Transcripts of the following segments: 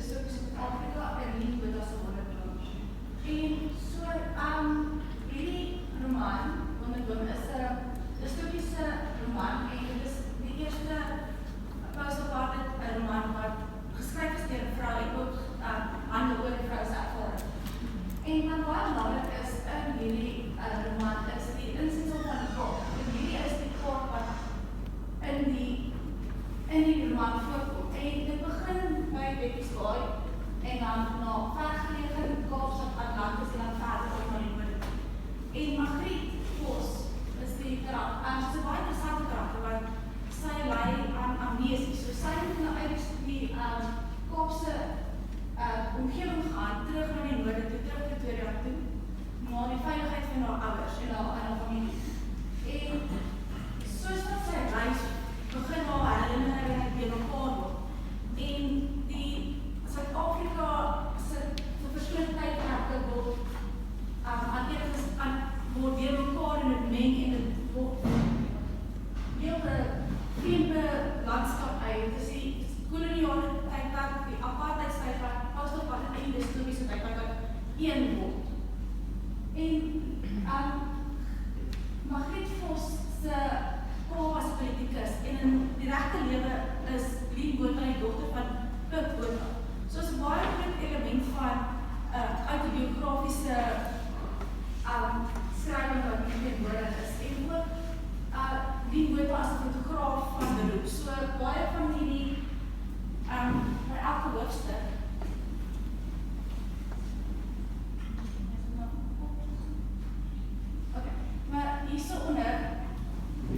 dystopiese Suid-Afrika en Lien Botha se Wonderblom. En so, hierdie roman, Wonderblom, is 'n dystopiese roman en dit is die eerste post-apartheid roman wat geskryf is deur 'n vrou en ook handel oor die vrou se ervaring. En wat baie belangrik is in hierdie roman is die insetsel van die kort. En hierdie is die kort wat in die roman voorkom. En dit begin by Betty's Baai en dan na vergelegen Kaapstad, Atlantis en dan verder op na die noorde. En Margriet Vos is die karakter. Sy is 'n baie interessante karakter want sy lei aan amnesie. So sy moet nou uit die Kaapse omgewing gaan, terug na die noorde toe, terug Pretoria toe, na die veiligheid van haar ouers en haar familie. En soos wat sy reis, begin haar herinneringe deur mekaar word. En die Suid-Afrika se verskillende tydperke word word deur mekaar en dit meng en dit word heel 'n vreemde landskap uit. Dit is die koloniale tydperk, die apartheidstydperk, post-apartheid en die dystopiese tydperk wat een word. En Margriet Vos se pa was politikus en in die regte lewe is Lien Botha die dogter van Pik Botha. So is 'n baie groot element van autobiografiese skrywing wat nie teenwoordig is. En ook Lien Botha as 'n fotograaf van beroep. So baie van hierdie by elke hoofstuk maar hierso onder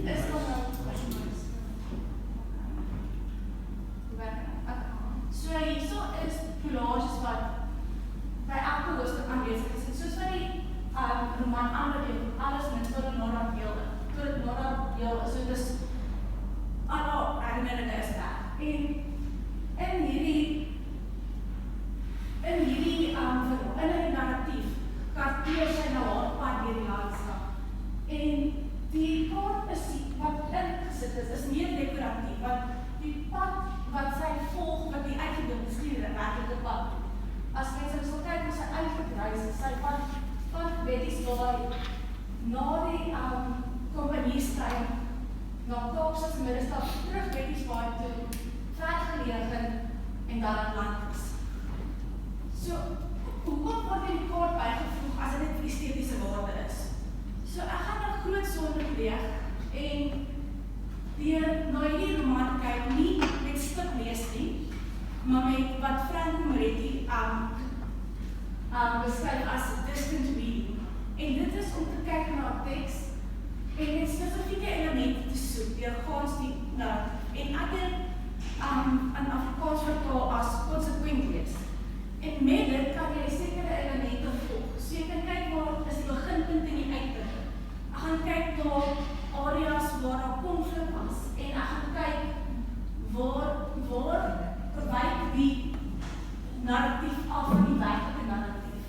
is dan so hierso is collages wat by elke hoofstuk aanwesig is. En soos wat die roman aanbeveel, alles met tot dit Nora deel is. So dis alle herinneringe is daar. En in hierdie narratief karteer sy nou haar pad deur die landskap. En die kaart wat ingesit is meer decoratief, want die pad wat sy volg, wat die uitgedoen is nie die werklike pad. As mense sal kyk na sy uitgereis, sy van Betty's Baai na die Kompanjiestuin, na Kaapstad se middestad, terug Betty's Baai toe, vergelegen en dan Atlantis. So, hoekom word die kaart bygevoeg as dit vir estetiese waarde is? So, ek gaan nou groot sonde pleeg en deur na hierdie roman kyk, nie met stuk lees nie, maar met wat Franco Moretti beskryf as distant reading. En dit is om te kyk na 'n teks en met spesifieke elemente te soek, deur gans die narratief. En ek het in Afrikaans vertaal as consequent lees. En met dit kan jy sekere elemente volg. So jy kan kyk waar is die beginpunt en die eindpunt. Ek gaan kyk na areas waar daar konflik was en ek gaan kyk waar verwyk die narratief af van die werklike narratief.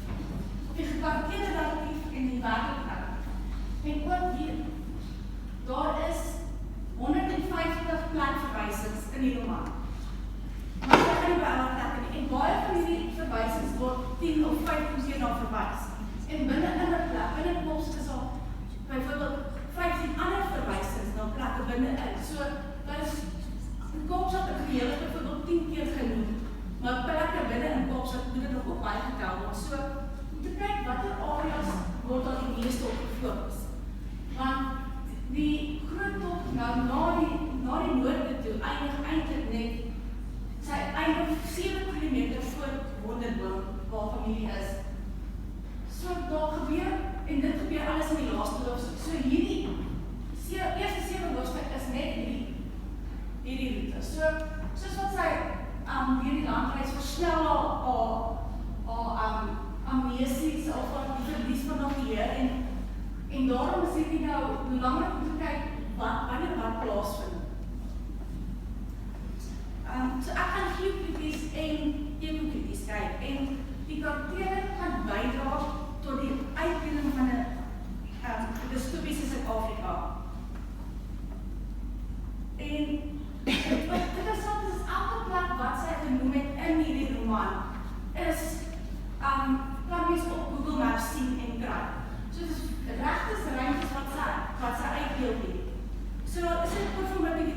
Of die gekarteerde narratief en die werklike narratief. En ook hier, daar is 150 plekverwysings in die roman. Maar ek gaan nie by alle plekke nie. En baie van die verwysings word 10 of 5 keer na verwys. En binne in 'n plek, binne Kaapstad is daar byvoorbeeld 15 ander verwysings na plekke binne-in. So, daar is in Kaapstad 'n geheel byvoorbeeld 10 keer genoem, maar plekke binne in Kaapstad moet dit nog op bygetel word. So, om te kyk watter areas word daar die meeste op gefokus. Want die groot tog nou na die noorde toe eindig eintlik net sy eindig 7 km voor Wonderblom waar familie is. So daar gebeur, en dit gebeur alles in die laaste hoofstuk. So hierdie eerste 7 hoofstuk is net hierdie route. So soos wat sy hierdie landreis versnel haar amnesies of die verlies van haar geheue en daarom is dit nou belangrik om te kyk wanneer wat plaasvind. So ek gaan geokrities en ekokrities kyk en die karaktere gaan bydra tot die uitbeelding van 'n dystopiese Suid-Afrika. En wat interessant is elke plek wat sy genoem het in hierdie roman man is kan mens op Google Maps sien en kry. So dis regtes ruimtes wat sy uitbeeld het. So is dit byvoorbeeld